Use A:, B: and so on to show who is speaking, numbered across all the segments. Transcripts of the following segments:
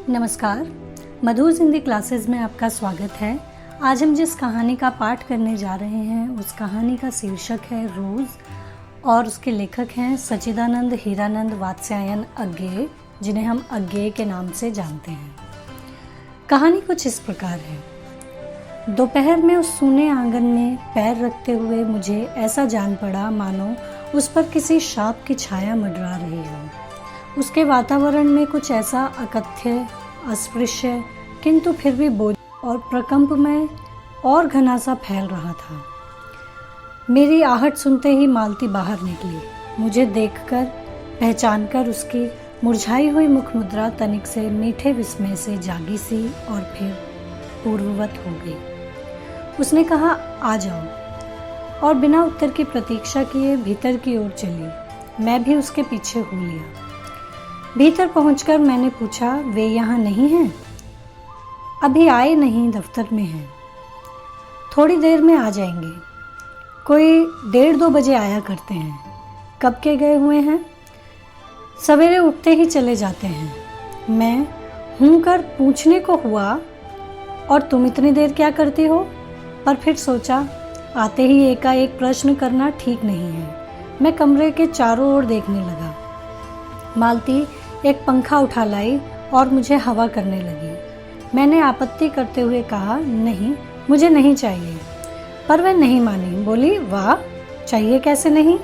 A: नमस्कार, मधुर हिंदी क्लासेस में आपका स्वागत है। आज हम जिस कहानी का पाठ करने जा रहे हैं उस कहानी का शीर्षक है रोज़ और उसके लेखक हैं सच्चिदानंद हीरानंद वात्स्यायन अज्ञेय, जिन्हें हम अज्ञेय के नाम से जानते हैं। कहानी कुछ इस प्रकार है। दोपहर में उस सूने आंगन में पैर रखते हुए मुझे ऐसा जान पड़ा मानो उस पर किसी शाप की छाया मंडरा रही हो। उसके वातावरण में कुछ ऐसा अकथ्य, अस्पृश्य किंतु फिर भी बोझ और प्रकंपमय और घना सा फैल रहा था। मेरी आहट सुनते ही मालती बाहर निकली। मुझे देखकर, पहचानकर उसकी मुरझाई हुई मुख मुद्रा तनिक से मीठे विस्मय से जागी सी और फिर पूर्ववत हो गई। उसने कहा, आ जाओ, और बिना उत्तर की प्रतीक्षा किए भीतर की ओर चली। मैं भी उसके पीछे हो लिया। भीतर पहुंचकर मैंने पूछा, वे यहाँ नहीं हैं? अभी आए नहीं, दफ्तर में हैं। थोड़ी देर में आ जाएंगे। कोई 1:30-2 बजे आया करते हैं। कब के गए हुए हैं? सवेरे उठते ही चले जाते हैं। मैं हूँ कर पूछने को हुआ, और तुम इतनी देर क्या करती हो? पर फिर सोचा, आते ही एकाएक प्रश्न करना ठीक नहीं है। मैं कमरे के चारों ओर देखने लगा। मालती एक पंखा उठा लाई और मुझे हवा करने लगी। मैंने आपत्ति करते हुए कहा, नहीं, मुझे नहीं चाहिए। पर वह नहीं मानी। बोली, वाह, चाहिए कैसे नहीं?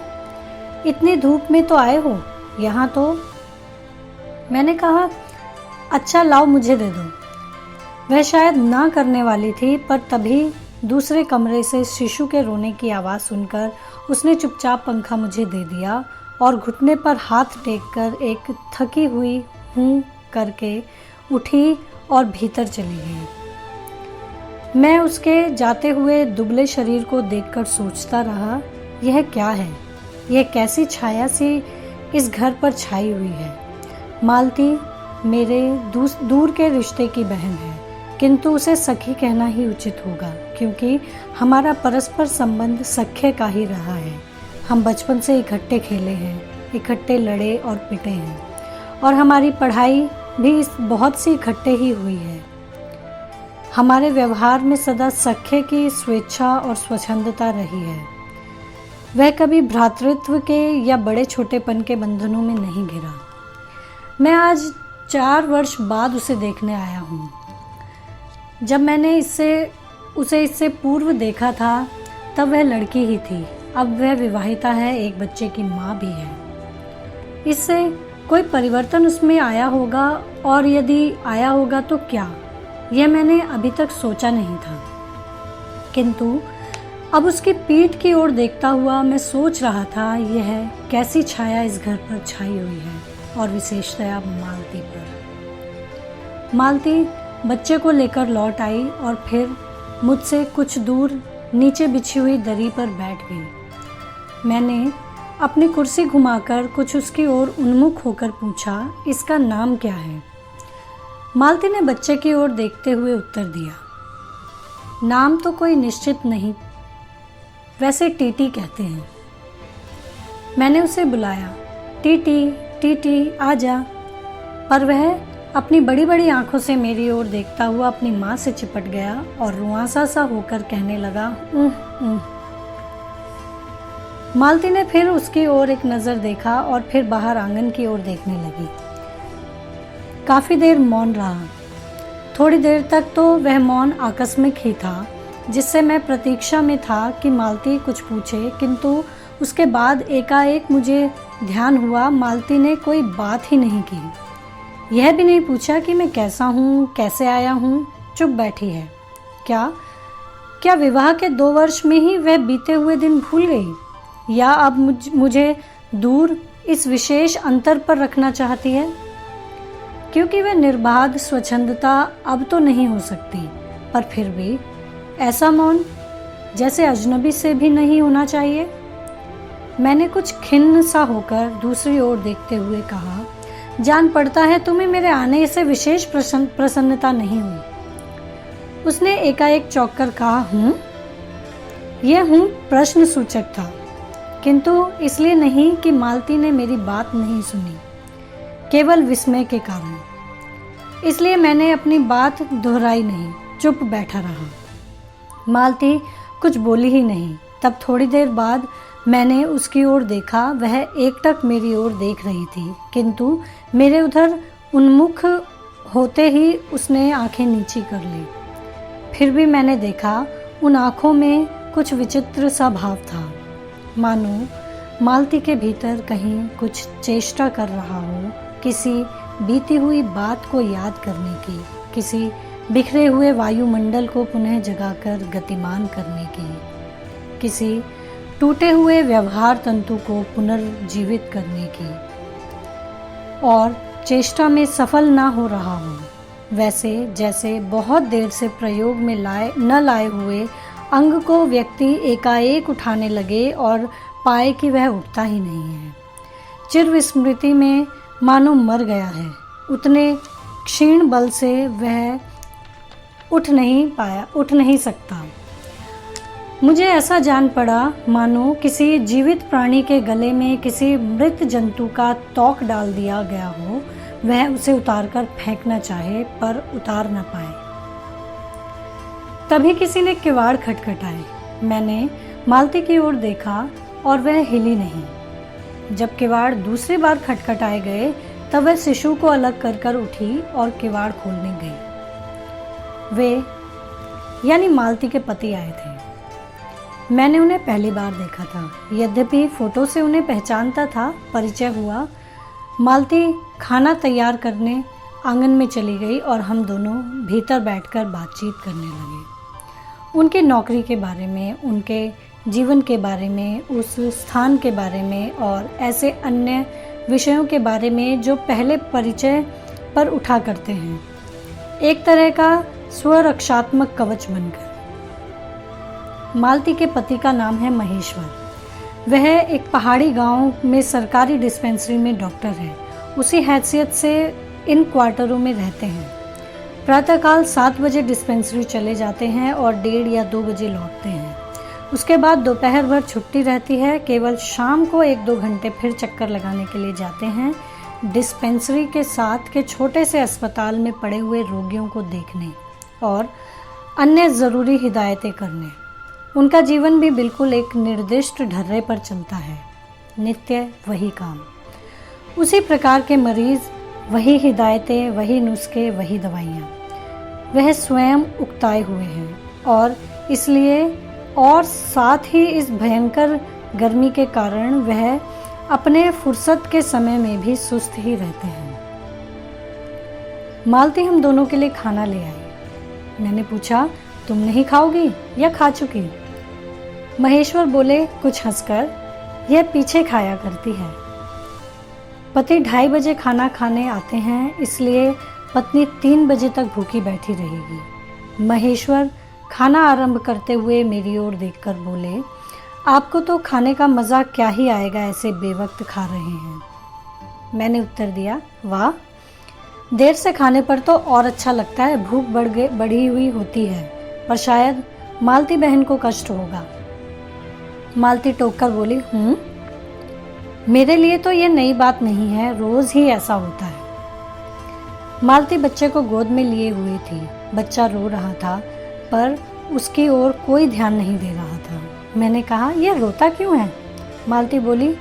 A: इतनी धूप में तो आए हो यहाँ तो। मैंने कहा, अच्छा लाओ, मुझे दे दो। वह शायद ना करने वाली थी, पर तभी दूसरे कमरे से शिशु के रोने की आवाज़ सुनकर उसने चुपचाप पंखा मुझे दे दिया और घुटने पर हाथ टेककर एक थकी हुई हूँ करके उठी और भीतर चली गई। मैं उसके जाते हुए दुबले शरीर को देखकर सोचता रहा, यह क्या है? यह कैसी छाया सी इस घर पर छाई हुई है। मालती मेरे दूर के रिश्ते की बहन है, किंतु उसे सखी कहना ही उचित होगा, क्योंकि हमारा परस्पर संबंध सख्य का ही रहा है। हम बचपन से इकट्ठे खेले हैं, इकट्ठे लड़े और पिटे हैं, और हमारी पढ़ाई भी बहुत सी इकट्ठे ही हुई है। हमारे व्यवहार में सदा सख्य की स्वेच्छा और स्वच्छंदता रही है। वह कभी भ्रातृत्व के या बड़े छोटेपन के बंधनों में नहीं घिरा। मैं आज 4 वर्ष बाद उसे देखने आया हूँ। जब मैंने उसे इससे पूर्व देखा था तब वह लड़की ही थी। अब वह विवाहिता है, एक बच्चे की माँ भी है। इससे कोई परिवर्तन उसमें आया होगा, और यदि आया होगा तो क्या, यह मैंने अभी तक सोचा नहीं था। किंतु अब उसकी पीठ की ओर देखता हुआ मैं सोच रहा था, यह कैसी छाया इस घर पर छाई हुई है, और विशेषतया मालती पर। मालती बच्चे को लेकर लौट आई और फिर मुझसे कुछ दूर नीचे बिछी हुई दरी पर बैठ गई। मैंने अपनी कुर्सी घुमाकर कुछ उसकी ओर उन्मुख होकर पूछा, इसका नाम क्या है? मालती ने बच्चे की ओर देखते हुए उत्तर दिया, नाम तो कोई निश्चित नहीं, वैसे टीटी कहते हैं। मैंने उसे बुलाया, टीटी टीटी आ जा। पर वह अपनी बड़ी बड़ी आंखों से मेरी ओर देखता हुआ अपनी माँ से चिपट गया और रुआंसा सा होकर कहने लगा, मालती ने फिर उसकी ओर एक नज़र देखा और फिर बाहर आंगन की ओर देखने लगी। काफ़ी देर मौन रहा। थोड़ी देर तक तो वह मौन आकस्मिक ही था, जिससे मैं प्रतीक्षा में था कि मालती कुछ पूछे, किंतु उसके बाद एकाएक मुझे ध्यान हुआ मालती ने कोई बात ही नहीं की। यह भी नहीं पूछा कि मैं कैसा हूँ, कैसे आया हूँ। चुप बैठी है। क्या विवाह के 2 वर्ष में ही वह बीते हुए दिन भूल गई, या अब मुझे दूर इस विशेष अंतर पर रखना चाहती है? क्योंकि वह निर्बाध स्वच्छंदता अब तो नहीं हो सकती, पर फिर भी ऐसा मौन जैसे अजनबी से भी नहीं होना चाहिए। मैंने कुछ खिन्न सा होकर दूसरी ओर देखते हुए कहा, जान पड़ता है तुम्हें मेरे आने से विशेष प्रसन्नता नहीं हुई। उसने एकाएक चौंक कर कहा, हूँ? यह हूँ प्रश्न सूचक था, किंतु इसलिए नहीं कि मालती ने मेरी बात नहीं सुनी, केवल विस्मय के कारण। इसलिए मैंने अपनी बात दोहराई नहीं, चुप बैठा रहा। मालती कुछ बोली ही नहीं। तब थोड़ी देर बाद मैंने उसकी ओर देखा। वह एकटक मेरी ओर देख रही थी, किंतु मेरे उधर उन्मुख होते ही उसने आंखें नीची कर ली। फिर भी मैंने देखा उन आंखों में कुछ विचित्र सा भाव था, मानो मालती के भीतर कहीं कुछ चेष्टा कर रहा हो, किसी बीती हुई बात को याद करने की, किसी बिखरे हुए वायुमंडल को पुनः जगाकर गतिमान करने की, किसी टूटे हुए व्यवहार तंतु को पुनर्जीवित करने की, और चेष्टा में सफल ना हो रहा हो, वैसे जैसे बहुत देर से प्रयोग में न लाए हुए अंग को व्यक्ति एकाएक उठाने लगे और पाए कि वह उठता ही नहीं है। चिर विस्मृति में मानो मर गया है। उतने क्षीण बल से वह उठ नहीं सकता। मुझे ऐसा जान पड़ा मानो किसी जीवित प्राणी के गले में किसी मृत जंतु का तोक डाल दिया गया हो। वह उसे उतारकर फेंकना चाहे पर उतार न पाए। तभी किसी ने किवाड़ खटखटाए। मैंने मालती की ओर देखा और वह हिली नहीं। जब किवाड़ दूसरी बार खटखटाए गए तब वह शिशु को अलग कर उठी और किवाड़ खोलने गई। वे यानी मालती के पति आए थे। मैंने उन्हें पहली बार देखा था, यद्यपि फोटो से उन्हें पहचानता था। परिचय हुआ। मालती खाना तैयार करने आंगन में चली गई और हम दोनों भीतर बैठकर बातचीत करने लगे। उनके नौकरी के बारे में, उनके जीवन के बारे में, उस स्थान के बारे में और ऐसे अन्य विषयों के बारे में जो पहले परिचय पर उठा करते हैं, एक तरह का स्वरक्षात्मक कवच बनकर। मालती के पति का नाम है महेश्वर। वह एक पहाड़ी गांव में सरकारी डिस्पेंसरी में डॉक्टर है। उसी हैसियत से इन क्वार्टरों में रहते हैं। प्रातःकाल 7 बजे डिस्पेंसरी चले जाते हैं और 1:30 या 2 बजे लौटते हैं। उसके बाद दोपहर भर छुट्टी रहती है। केवल शाम को 1-2 घंटे फिर चक्कर लगाने के लिए जाते हैं, डिस्पेंसरी के साथ के छोटे से अस्पताल में पड़े हुए रोगियों को देखने और अन्य ज़रूरी हिदायतें करने। उनका जीवन भी बिल्कुल एक निर्दिष्ट ढर्रे पर चलता है। नित्य वही काम, उसी प्रकार के मरीज, वही हिदायतें, वही नुस्खे, वही दवाइयाँ। वह स्वयं उकताए हुए हैं और इसलिए और साथ ही इस भयंकर गर्मी के कारण वह अपने फुर्सत के समय में भी सुस्त ही रहते हैं। मालती हम दोनों के लिए खाना ले आई। मैंने पूछा, तुम नहीं खाओगी या खा चुकी? महेश्वर बोले कुछ हंसकर, यह पीछे खाया करती है। पति 2:30 बजे खाना खाने आते हैं, इसलिए पत्नी 3 बजे तक भूखी बैठी रहेगी। महेश्वर खाना आरंभ करते हुए मेरी ओर देखकर बोले, आपको तो खाने का मज़ा क्या ही आएगा, ऐसे बेवक्त खा रहे हैं। मैंने उत्तर दिया, वाह, देर से खाने पर तो और अच्छा लगता है। भूख बढ़ी हुई होती है, पर शायद मालती बहन को कष्ट होगा। मालती टोक कर बोली, मेरे लिए तो ये नई बात नहीं है, रोज़ ही ऐसा होता है। मालती बच्चे को गोद में लिए हुई थी। बच्चा रो रहा था, पर उसकी ओर कोई ध्यान नहीं दे रहा था। मैंने कहा, यह रोता क्यों है? मालती बोली,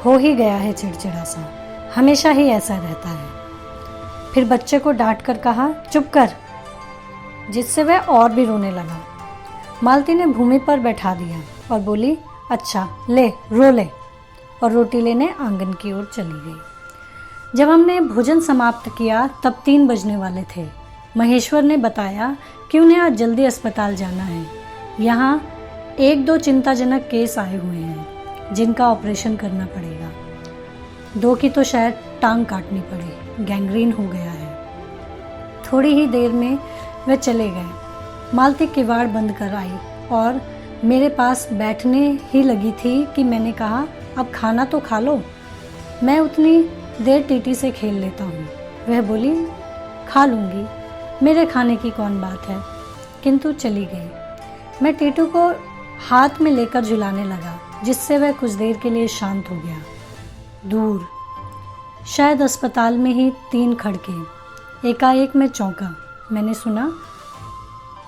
A: हो ही गया है चिड़चिड़ा सा, हमेशा ही ऐसा रहता है। फिर बच्चे को डांट कर कहा, चुप कर, जिससे वह और भी रोने लगा। मालती ने भूमि पर बैठा दिया और बोली, अच्छा ले, रो ले, और रोटी लेने आंगन की ओर चली गई। जब हमने भोजन समाप्त किया तब 3 बजने वाले थे। महेश्वर ने बताया कि उन्हें आज जल्दी अस्पताल जाना है। यहाँ 1-2 चिंताजनक केस आए हुए हैं जिनका ऑपरेशन करना पड़ेगा। 2 की तो शायद टांग काटनी पड़े, गैंग्रीन हो गया है। थोड़ी ही देर में वे चले गए। मालती किवाड़ बंद कर आई और मेरे पास बैठने ही लगी थी कि मैंने कहा, अब खाना तो खा लो, मैं उतनी देर टीटी से खेल लेता हूँ। वह बोली, खा लूँगी, मेरे खाने की कौन बात है, किंतु चली गई। मैं टीटू को हाथ में लेकर झुलाने लगा, जिससे वह कुछ देर के लिए शांत हो गया। दूर, शायद अस्पताल में ही 3 खड़के, एकाएक मैं चौंका। मैंने सुना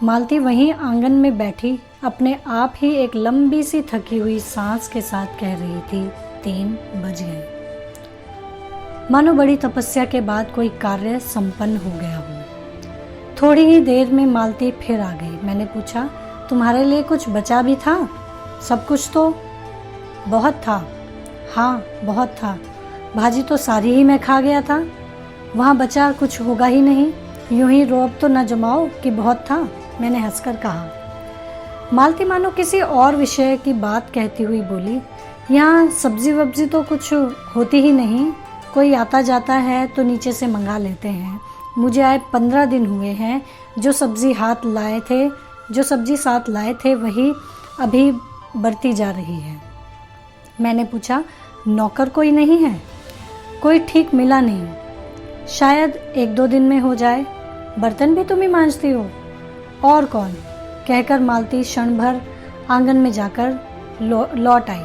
A: मालती वहीं आंगन में बैठी अपने आप ही एक लंबी सी थकी हुई सांस के साथ कह रही थी, 3 बज गए। मानो बड़ी तपस्या के बाद कोई कार्य संपन्न हो गया हो। थोड़ी ही देर में मालती फिर आ गई। मैंने पूछा, तुम्हारे लिए कुछ बचा भी था? सब कुछ तो? बहुत था। हाँ, बहुत था। भाजी तो सारी ही मैं खा गया था। वहाँ बचा कुछ होगा ही नहीं। यूं ही रोब तो न जमाओ कि बहुत था, मैंने हंसकर कहा। मालती मानो किसी और विषय की बात कहती हुई बोली, यहाँ सब्जी वब्जी तो कुछ होती ही नहीं। कोई आता जाता है तो नीचे से मंगा लेते हैं। मुझे आए 15 दिन हुए हैं। जो सब्जी साथ लाए थे वही अभी बरती जा रही है। मैंने पूछा, नौकर कोई नहीं है? कोई ठीक मिला नहीं। शायद 1-2 दिन में हो जाए। बर्तन भी तुम ही मांजती हो? और कौन? कहकर मालती क्षण भर आंगन में जाकर लौट आई।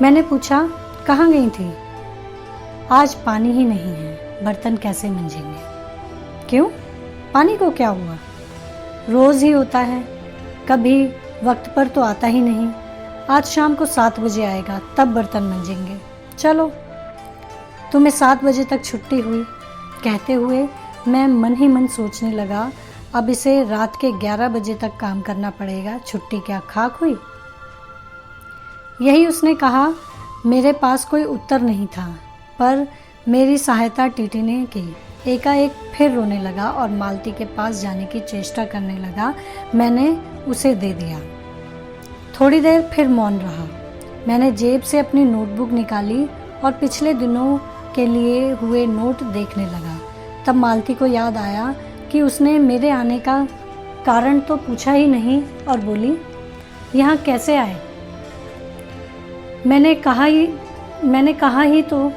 A: मैंने पूछा, कहाँ गई थी? आज पानी ही नहीं है, बर्तन कैसे मांजेंगे? क्यों? पानी को क्या हुआ? रोज ही होता है, कभी वक्त पर तो आता ही नहीं। आज शाम को 7 बजे आएगा, तब बर्तन मांजेंगे। चलो, तुम्हें 7 बजे तक छुट्टी हुई। कहते हुए मैं मन ही मन सोचने लगा, अब इसे रात के 11 बजे तक काम करना पड़ेगा। छुट्टी क्या खाक हुई? यही उसने कहा। मेरे पास कोई उत्तर नहीं था, पर मेरी सहायता टीटी ने की। एकाएक फिर रोने लगा और मालती के पास जाने की चेष्टा करने लगा। मैंने उसे दे दिया। थोड़ी देर फिर मौन रहा। मैंने जेब से अपनी नोटबुक निकाली और पिछले दिनों के लिए हुए नोट देखने लगा। तब मालती को याद आया कि उसने मेरे आने का कारण तो पूछा ही नहीं और बोली, यहाँ कैसे आए? मैंने कहा ही तो।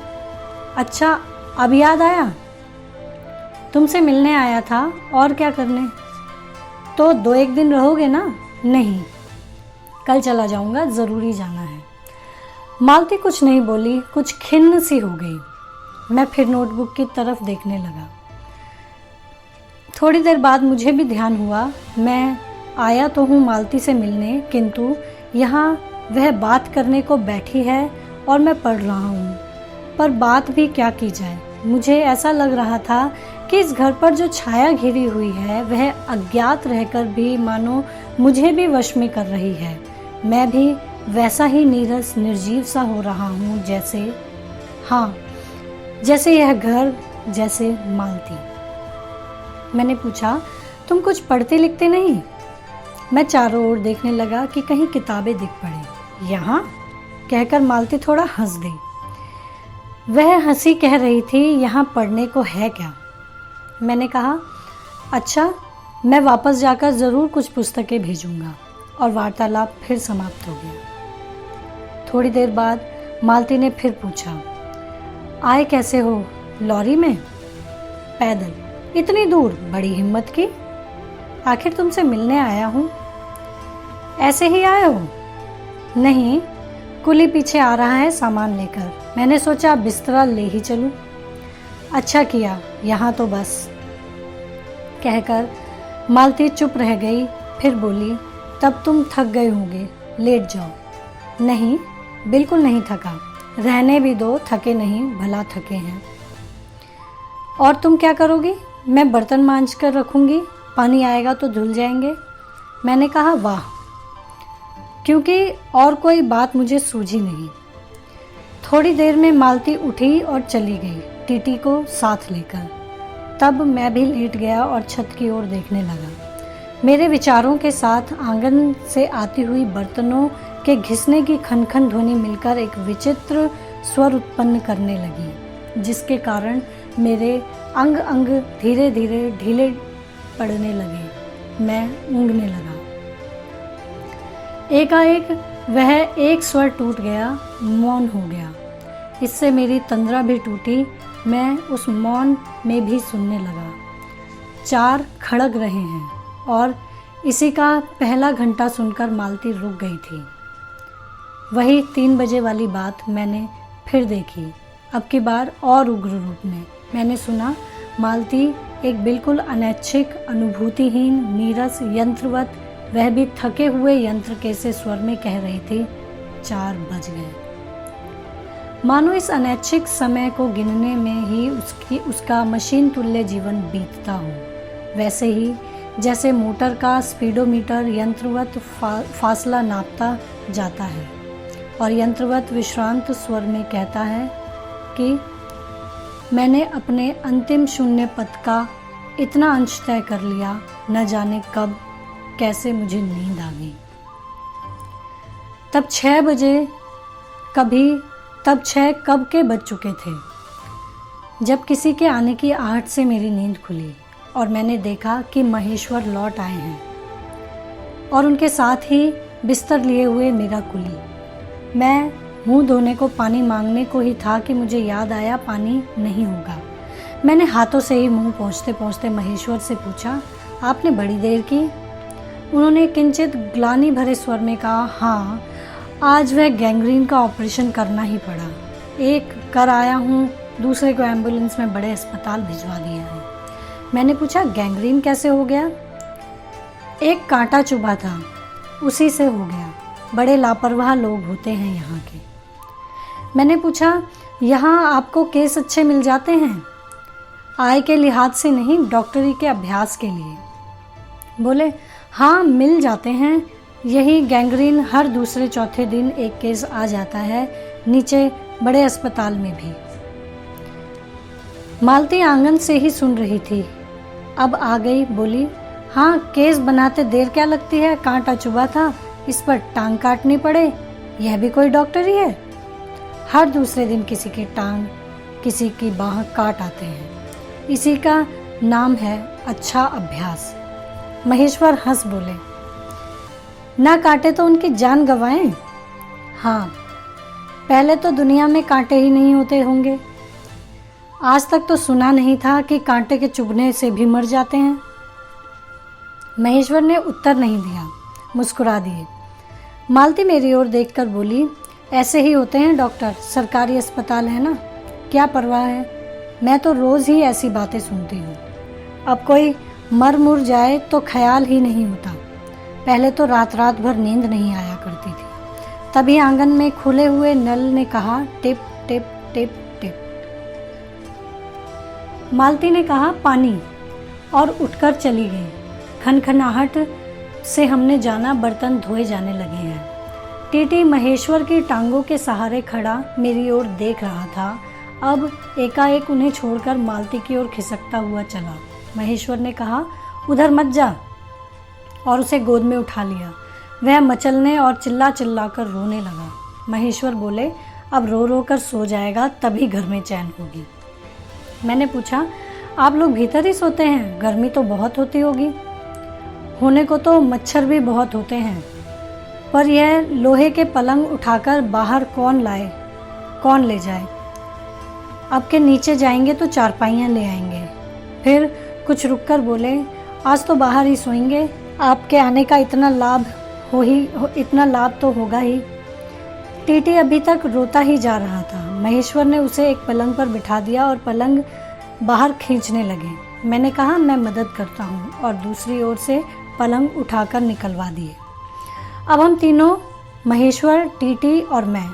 A: अच्छा, अब याद आया? तुमसे मिलने आया था, और क्या करने? तो 2-1 दिन रहोगे ना? नहीं, कल चला जाऊंगा, ज़रूरी जाना है। मालती कुछ नहीं बोली, कुछ खिन्न सी हो गई। मैं फिर नोटबुक की तरफ देखने लगा। थोड़ी देर बाद मुझे भी ध्यान हुआ, मैं आया तो हूँ मालती से मिलने, किंतु यहाँ वह बात करने को बैठी है और मैं पढ़ रहा हूँ। पर बात भी क्या की जाए? मुझे ऐसा लग रहा था कि इस घर पर जो छाया घिरी हुई है वह अज्ञात रहकर भी मानो मुझे भी वश में कर रही है। मैं भी वैसा ही नीरस निर्जीव सा हो रहा हूँ जैसे यह घर, जैसे मालती। मैंने पूछा, तुम कुछ पढ़ते लिखते नहीं? मैं चारों ओर देखने लगा कि कहीं किताबें दिख पड़े। यहाँ? कहकर मालती थोड़ा हंस दी। वह हंसी कह रही थी, यहाँ पढ़ने को है क्या? मैंने कहा, अच्छा, मैं वापस जाकर ज़रूर कुछ पुस्तकें भेजूंगा। और वार्तालाप फिर समाप्त हो गया। थोड़ी देर बाद मालती ने फिर पूछा, आए कैसे हो? लॉरी में? पैदल? इतनी दूर? बड़ी हिम्मत की। आखिर तुमसे मिलने आया हूँ। ऐसे ही आए हो? नहीं, कुली पीछे आ रहा है सामान लेकर। मैंने सोचा बिस्तरा ले ही चलूं। अच्छा किया, यहाँ तो बस। कहकर मालती चुप रह गई। फिर बोली, तब तुम थक गए होंगे, लेट जाओ। नहीं, बिल्कुल नहीं थका। रहने भी दो, थके नहीं, भला थके हैं। और तुम क्या करोगी? मैं बर्तन मांज कर रखूँगी, पानी आएगा तो धुल जाएंगे। मैंने कहा, वाह, क्योंकि और कोई बात मुझे सूझी नहीं। थोड़ी देर में मालती उठी और चली गई, टीटी को साथ लेकर। तब मैं भी लेट गया और छत की ओर देखने लगा। मेरे विचारों के साथ आंगन से आती हुई बर्तनों के घिसने की खनखन ध्वनि मिलकर एक विचित्र स्वर उत्पन्न करने लगी, जिसके कारण मेरे अंग अंग धीरे धीरे ढीले पड़ने लगे। मैं ऊँघने लगा। एकाएक वह एक स्वर टूट गया, मौन हो गया। इससे मेरी तंद्रा भी टूटी। मैं उस मौन में भी सुनने लगा। 4 खड़ग रहे हैं और इसी का पहला घंटा सुनकर मालती रुक गई थी। वही 3 बजे वाली बात मैंने फिर देखी, अब की बार और उग्र रूप में। मैंने सुना मालती एक बिल्कुल अनैच्छिक, अनुभूतिहीन, नीरस, यंत्रवत, वह भी थके हुए यंत्र के से स्वर में कह रही थी, 4 बज गए। मानो इस अनैच्छिक समय को गिनने में ही उसका मशीन तुल्य जीवन बीतता हो। वैसे ही जैसे मोटर का स्पीडोमीटर यंत्रवत फासला नापता जाता है और यंत्रवत विश्रांत स्वर में कहता है कि मैंने अपने अंतिम शून्य पथ का इतना अंश तय कर लिया, न जाने कब कैसे मुझे नींद आ गई। तब 6 कब के बज चुके थे जब किसी के आने की आहट से मेरी नींद खुली और मैंने देखा कि महेश्वर लौट आए हैं और उनके साथ ही बिस्तर लिए हुए मेरा कुली। मैं मुंह धोने को पानी मांगने को ही था कि मुझे याद आया पानी नहीं होगा। मैंने हाथों से ही मुंह पहुँचते पहुँचते महेश्वर से पूछा, आपने बड़ी देर की? उन्होंने किंचित ग्लानि भरे स्वर में कहा, हाँ, आज वह गैंग्रीन का ऑपरेशन करना ही पड़ा। एक कर आया हूँ, दूसरे को एम्बुलेंस में बड़े अस्पताल भिजवा दिया है। मैंने पूछा, गैंग्रीन कैसे हो गया? एक कांटा चुभा था, उसी से हो गया। बड़े लापरवाह लोग होते हैं यहाँ के। मैंने पूछा, यहाँ आपको केस अच्छे मिल जाते हैं? आय के लिहाज से नहीं, डॉक्टरी के अभ्यास के लिए। बोले, हाँ, मिल जाते हैं। यही गैंग्रीन हर दूसरे चौथे दिन एक केस आ जाता है, नीचे बड़े अस्पताल में भी। मालती आंगन से ही सुन रही थी, अब आ गई। बोली, हाँ, केस बनाते देर क्या लगती है? कांटा चुभा था, इस पर टांग काटनी पड़े, यह भी कोई डॉक्टरी है? हर दूसरे दिन किसी की टांग, किसी की बाह काट आते हैं। इसी का नाम है अच्छा अभ्यास। महेश्वर हंस बोले, ना काटे तो उनकी जान गंवाएं। हाँ, पहले तो दुनिया में कांटे ही नहीं होते होंगे। आज तक तो सुना नहीं था कि कांटे के चुभने से भी मर जाते हैं। महेश्वर ने उत्तर नहीं दिया, मुस्कुरा दिए। मालती मेरी ओर देखकर बोली, ऐसे ही होते हैं डॉक्टर, सरकारी अस्पताल है ना, क्या परवाह है। मैं तो रोज़ ही ऐसी बातें सुनती हूँ। अब कोई मर मुर जाए तो ख्याल ही नहीं होता। पहले तो रात रात भर नींद नहीं आया करती थी। तभी आंगन में खुले हुए नल ने कहा, टिप टिप टिप टिप। मालती ने कहा, पानी, और उठकर चली गई। खनखनाहट से हमने जाना बर्तन धोए जाने लगे हैं। टीटी महेश्वर की टांगों के सहारे खड़ा मेरी ओर देख रहा था। अब एकाएक उन्हें छोड़कर मालती की ओर खिसकता हुआ चला। महेश्वर ने कहा, उधर मत जा, और उसे गोद में उठा लिया। वह मचलने और चिल्ला चिल्ला कर रोने लगा। महेश्वर बोले, अब रो रो कर सो जाएगा, तभी घर में चैन होगी। मैंने पूछा, आप लोग भीतर ही सोते हैं? गर्मी तो बहुत होती होगी। होने को तो मच्छर भी बहुत होते हैं, पर यह लोहे के पलंग उठाकर बाहर कौन लाए, कौन ले जाए। अब के नीचे जाएंगे तो चारपाइयाँ ले आएंगे। फिर कुछ रुककर बोले, आज तो बाहर ही सोएंगे, आपके आने का इतना लाभ तो होगा ही। टीटी अभी तक रोता ही जा रहा था। महेश्वर ने उसे एक पलंग पर बिठा दिया और पलंग बाहर खींचने लगे। मैंने कहा, मैं मदद करता हूँ, और दूसरी ओर से पलंग उठाकर निकलवा दिए। अब हम तीनों, महेश्वर, टीटी और मैं,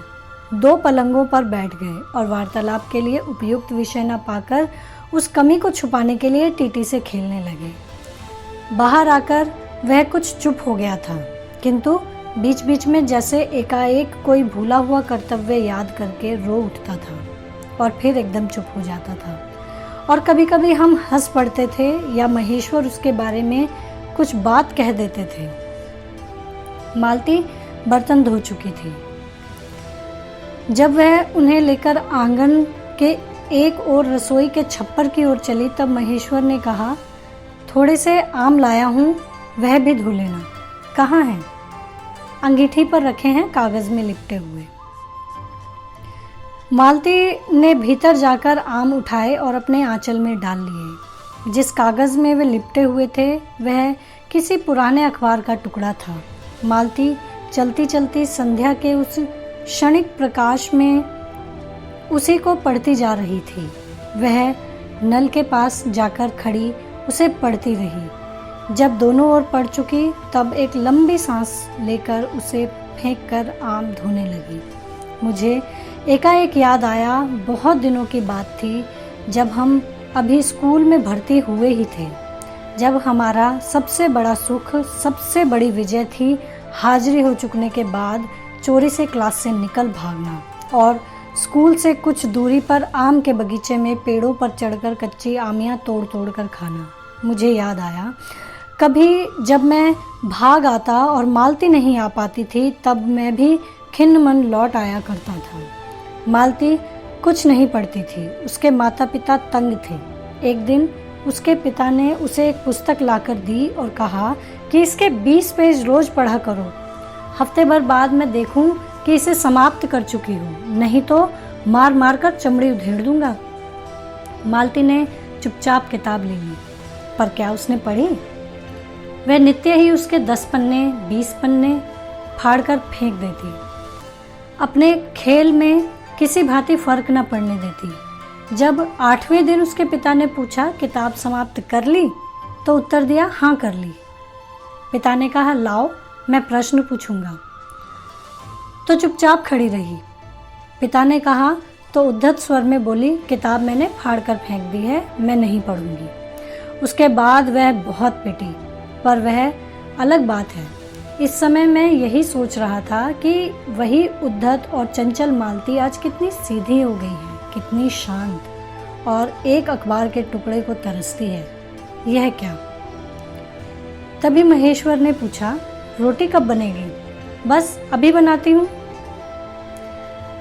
A: 2 पलंगों पर बैठ गए और वार्तालाप के लिए उपयुक्त विषय न पाकर उस कमी को छुपाने के लिए टीटी से खेलने लगे। बाहर आकर वह कुछ चुप हो गया था, किंतु बीच बीच में जैसे एकाएक कोई भूला हुआ कर्तव्य याद करके रो उठता था और फिर एकदम चुप हो जाता था। और कभी कभी हम हंस पड़ते थे या महेश्वर उसके बारे में कुछ बात कह देते थे। मालती बर्तन धो चुकी थी। जब वह उन्हें लेकर आंगन के एक ओर रसोई के छप्पर की ओर चली, तब महेश्वर ने कहा, थोड़े से आम लाया हूँ, वह भी धो लेना। कहाँ हैं? अंगीठी पर रखे हैं, कागज में लिपटे हुए। मालती ने भीतर जाकर आम उठाए और अपने आंचल में डाल लिए। जिस कागज में वे लिपटे हुए थे वह किसी पुराने अखबार का टुकड़ा था। मालती चलती चलती संध्या के उस क्षणिक प्रकाश में उसी को पढ़ती जा रही थी। वह नल के पास जाकर खड़ी उसे पढ़ती रही। जब दोनों ओर पढ़ चुकी तब एक लंबी सांस लेकर उसे फेंक कर आम धोने लगी। मुझे एकाएक याद आया, बहुत दिनों की बात थी जब हम अभी स्कूल में भर्ती हुए ही थे, जब हमारा सबसे बड़ा सुख, सबसे बड़ी विजय थी हाजिरी हो चुकने के बाद चोरी से क्लास से निकल भागना और स्कूल से कुछ दूरी पर आम के बगीचे में पेड़ों पर चढ़कर कच्ची आमियाँ तोड़ तोड़ कर खाना। मुझे याद आया, कभी जब मैं भाग आता और मालती नहीं आ पाती थी तब मैं भी खिन्न मन लौट आया करता था। मालती कुछ नहीं पढ़ती थी, उसके माता पिता तंग थे। एक दिन उसके पिता ने उसे एक पुस्तक लाकर दी और कहा कि इसके 20 पेज रोज पढ़ा करो। हफ्ते भर बाद मैं देखूं कि इसे समाप्त कर चुकी हूँ, नहीं तो मार मार कर चमड़ी उधेड़ दूंगा। मालती ने चुपचाप किताब ले ली, पर क्या उसने पढ़ी? वह नित्य ही उसके 10 पन्ने 20 पन्ने फाड़ कर फेंक देती, अपने खेल में किसी भांति फर्क न पड़ने देती। जब 8वें दिन उसके पिता ने पूछा किताब समाप्त कर ली, तो उत्तर दिया हाँ कर ली। पिता ने कहा लाओ मैं प्रश्न पूछूंगा, तो चुपचाप खड़ी रही। पिता ने कहा तो उद्धत स्वर में बोली किताब मैंने फाड़ कर फेंक दी है, मैं नहीं पढ़ूंगी। उसके बाद वह बहुत पिटी, पर वह अलग बात है। इस समय मैं यही सोच रहा था कि वही उद्धत और चंचल मालती आज कितनी सीधी हो गई है, कितनी शांत और एक अखबार के टुकड़े को तरसती है। यह क्या? तभी महेश्वर ने पूछा रोटी कब बनेगी? बस अभी बनाती हूँ।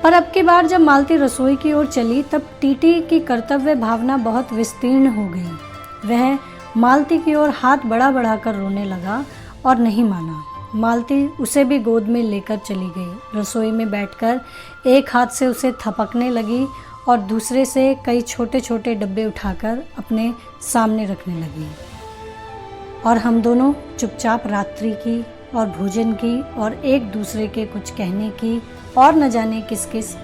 A: पर अब की बार जब मालती रसोई की ओर चली तब टीटी की कर्तव्य भावना बहुत विस्तीर्ण हो गई। वह मालती की ओर हाथ बढ़ा बढ़ा कर रोने लगा और नहीं माना। मालती उसे भी गोद में लेकर चली गई। रसोई में बैठकर एक हाथ से उसे थपकने लगी और दूसरे से कई छोटे छोटे डब्बे उठाकर अपने सामने रखने लगी। और हम दोनों चुपचाप रात्रि की और भोजन की और एक दूसरे के कुछ कहने की और न जाने किस किस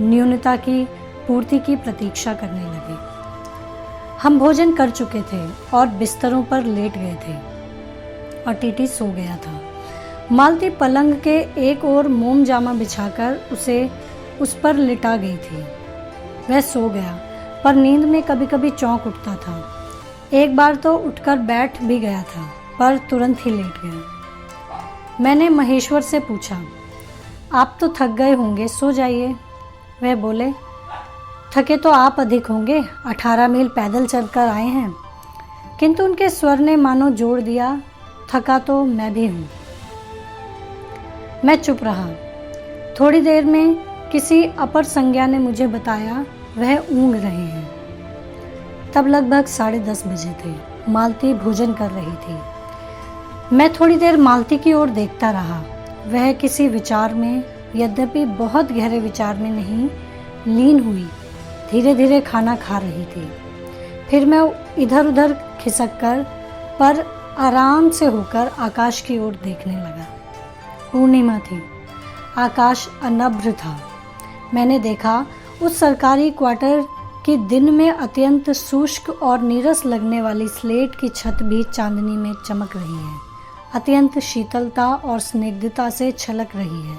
A: न्यूनता की पूर्ति की प्रतीक्षा करने लगे। हम भोजन कर चुके थे और बिस्तरों पर लेट गए थे और टीटी सो गया था। मालती पलंग के एक ओर मोम जामा बिछाकर उसे उस पर लिटा गई थी। वह सो गया, पर नींद में कभी कभी चौंक उठता था। एक बार तो उठकर बैठ भी गया था, पर तुरंत ही लेट गया। मैंने महेश्वर से पूछा आप तो थक गए होंगे, सो जाइए। वह बोले थके तो आप अधिक होंगे, 18 मील पैदल चलकर आए हैं। किंतु उनके स्वर ने मानो जोड़ दिया थका तो मैं भी हूँ। मैं चुप रहा। थोड़ी देर में किसी अपर संज्ञा ने मुझे बताया वह ऊँघ रहे हैं। तब लगभग 10:30 बजे थे। मालती भोजन कर रही थी। मैं थोड़ी देर मालती की ओर देखता रहा। वह किसी विचार में, यद्यपि बहुत गहरे विचार में नहीं, लीन हुई धीरे धीरे खाना खा रही थी। फिर मैं इधर उधर खिसक कर पर आराम से होकर आकाश की ओर देखने लगा। पूर्णिमा थी, आकाश अनभ्र था। मैंने देखा उस सरकारी क्वार्टर की दिन में अत्यंत शुष्क और नीरस लगने वाली स्लेट की छत भी चांदनी में चमक रही है, अत्यंत शीतलता और स्निग्धता से छलक रही है,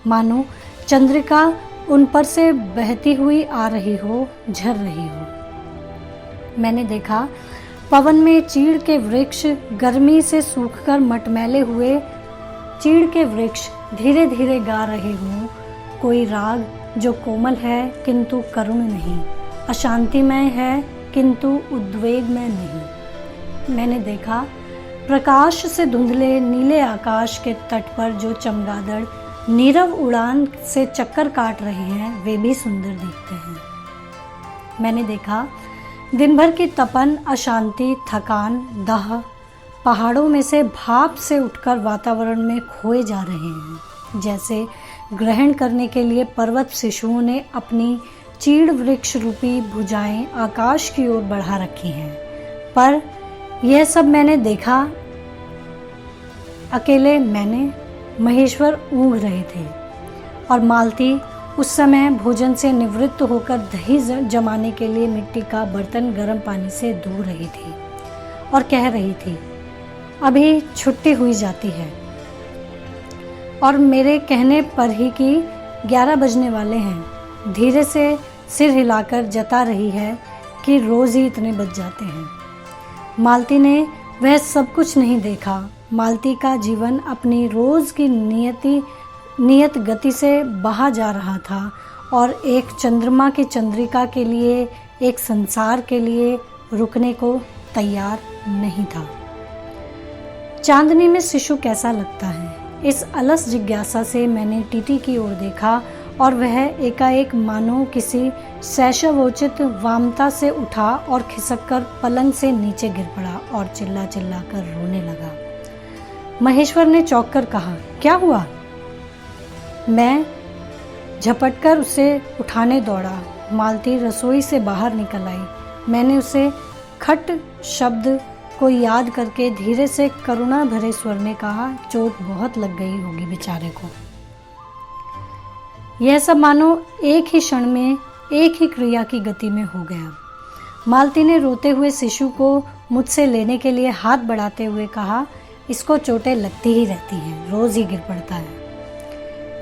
A: मानो चंद्रिका उन पर से बहती हुई आ रही हो, झर रही हो। मैंने देखा पवन में चीड़ के वृक्ष गर्मी से सूखकर मटमैले हुए चीड़ के वृक्ष धीरे धीरे गा रहे हों कोई राग जो कोमल है किंतु करुण नहीं, अशांतिमय है किंतु उद्वेगमय नहीं। मैंने देखा प्रकाश से धुंधले नीले आकाश के तट पर जो चमगादड़ नीरव उड़ान से चक्कर काट रहे हैं वे भी सुंदर दिखते हैं। मैंने देखा दिन भर की तपन, अशांति, थकान, दाह पहाड़ों में से भाप से उठकर वातावरण में खोए जा रहे हैं, जैसे ग्रहण करने के लिए पर्वत शिशुओं ने अपनी चीड़ वृक्ष रूपी भुजाएं आकाश की ओर बढ़ा रखी हैं। पर यह सब मैंने देखा अकेले। मैंने, महेश्वर ऊँघ रहे थे और मालती उस समय भोजन से निवृत्त होकर दही जमाने के लिए मिट्टी का बर्तन गर्म पानी से धो रही थी और कह रही थी, अभी छुट्टी हुई जाती है और मेरे कहने पर ही कि 11 बजने वाले हैं। धीरे से सिर हिलाकर जता रही है कि रोज़ ही इतने बज जाते हैं। मालती ने वह सब कुछ नहीं देखा। मालती का जीवन अपनी रोज़ की नियत गति से बहा जा रहा था और एक चंद्रमा की चंद्रिका के लिए, एक संसार के लिए रुकने को तैयार नहीं था। चांदनी में शिशु कैसा लगता है, इस अलस जिज्ञासा से मैंने टीटी की ओर देखा और वह एकाएक मानो किसी शैशवोचित वामता से उठा और खिसककर पलंग से नीचे गिर पड़ा और चिल्ला चिल्ला कर रोने लगा। महेश्वर ने चौंक कर कहा, क्या हुआ? मैं झपटकर उसे उठाने दौड़ा। मालती रसोई से बाहर निकल आई। मैंने उसे खट शब्द को याद करके धीरे से करुणा भरे स्वर में कहा, चोट बहुत लग गई होगी बेचारे को। यह सब मानो एक ही क्षण में एक ही क्रिया की गति में हो गया। मालती ने रोते हुए शिशु को मुझसे लेने के लिए हाथ बढ़ाते हुए कहा, इसको चोटें लगती ही रहती हैं, रोज ही गिर पड़ता है।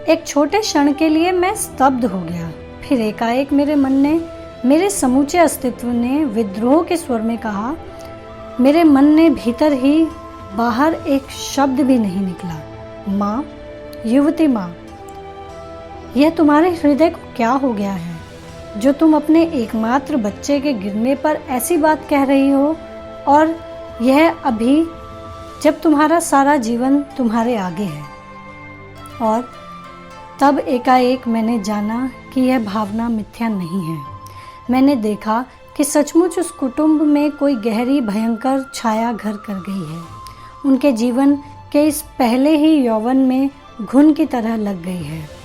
A: एक छोटे क्षण के लिए मैं स्तब्ध हो गया। फिर एकाएक मेरे मन ने, मेरे समूचे अस्तित्व ने विद्रोह के स्वर में कहा, मेरे मन ने भीतर ही बाहर एक शब्द भी नहीं निकला। माँ, युवती माँ, यह तुम्हारे हृदय को क्या हो गया है जो तुम अपने एकमात्र बच्चे के गिरने पर ऐसी बात कह रही हो, और यह अभी जब तुम्हारा सारा जीवन तुम्हारे आगे है। और तब एकाएक मैंने जाना कि यह भावना मिथ्या नहीं है। मैंने देखा कि सचमुच उस कुटुंब में कोई गहरी भयंकर छाया घर कर गई है। उनके जीवन के इस पहले ही यौवन में घुन की तरह लग गई है।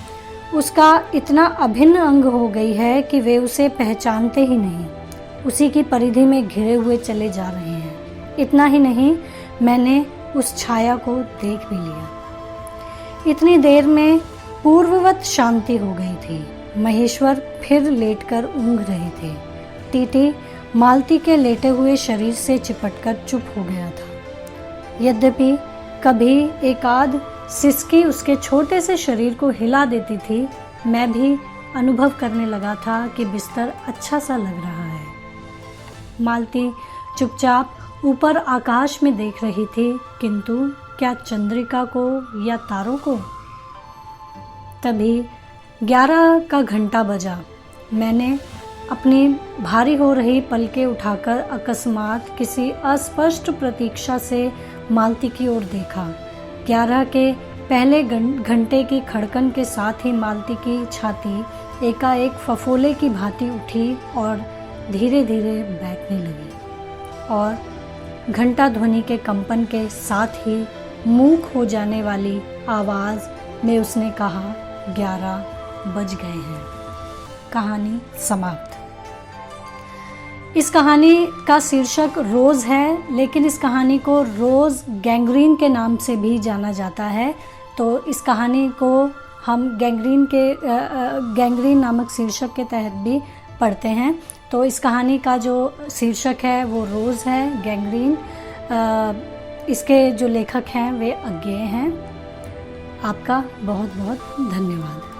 A: उसका इतना अभिन्न अंग हो गई है कि वे उसे पहचानते ही नहीं, उसी की परिधि में घिरे हुए चले जा रहे हैं। इतना ही नहीं, मैंने उस छाया को देख भी लिया। इतनी देर में पूर्ववत शांति हो गई थी। महेश्वर फिर लेटकर ऊँघ रहे थे। टीटी मालती के लेटे हुए शरीर से चिपटकर चुप हो गया था। यद्यपि कभी एकाध सिसकी उसके छोटे से शरीर को हिला देती थी, मैं भी अनुभव करने लगा था कि बिस्तर अच्छा सा लग रहा है। मालती चुपचाप ऊपर आकाश में देख रही थी, किंतु क्या चंद्रिका को या तारों को? तभी 11 का घंटा बजा। मैंने अपनी भारी हो रही पलकें उठाकर अकस्मात किसी अस्पष्ट प्रतीक्षा से मालती की ओर देखा। 11 के पहले घंटे की खड़कन के साथ ही मालती की छाती एकाएक फफोले की भांति उठी और धीरे धीरे बैठने लगी, और घंटा ध्वनि के कंपन के साथ ही मूक हो जाने वाली आवाज़ में उसने कहा, 11 बज गए हैं। कहानी समाप्त। इस कहानी का शीर्षक रोज़ है, लेकिन इस कहानी को रोज़ गैंग्रीन के नाम से भी जाना जाता है। तो इस कहानी को हम गैंग्रीन नामक शीर्षक के तहत भी पढ़ते हैं। तो इस कहानी का जो शीर्षक है वो रोज़ है, गैंग्रीन। इसके जो लेखक हैं वे अज्ञेय हैं। आपका बहुत बहुत धन्यवाद।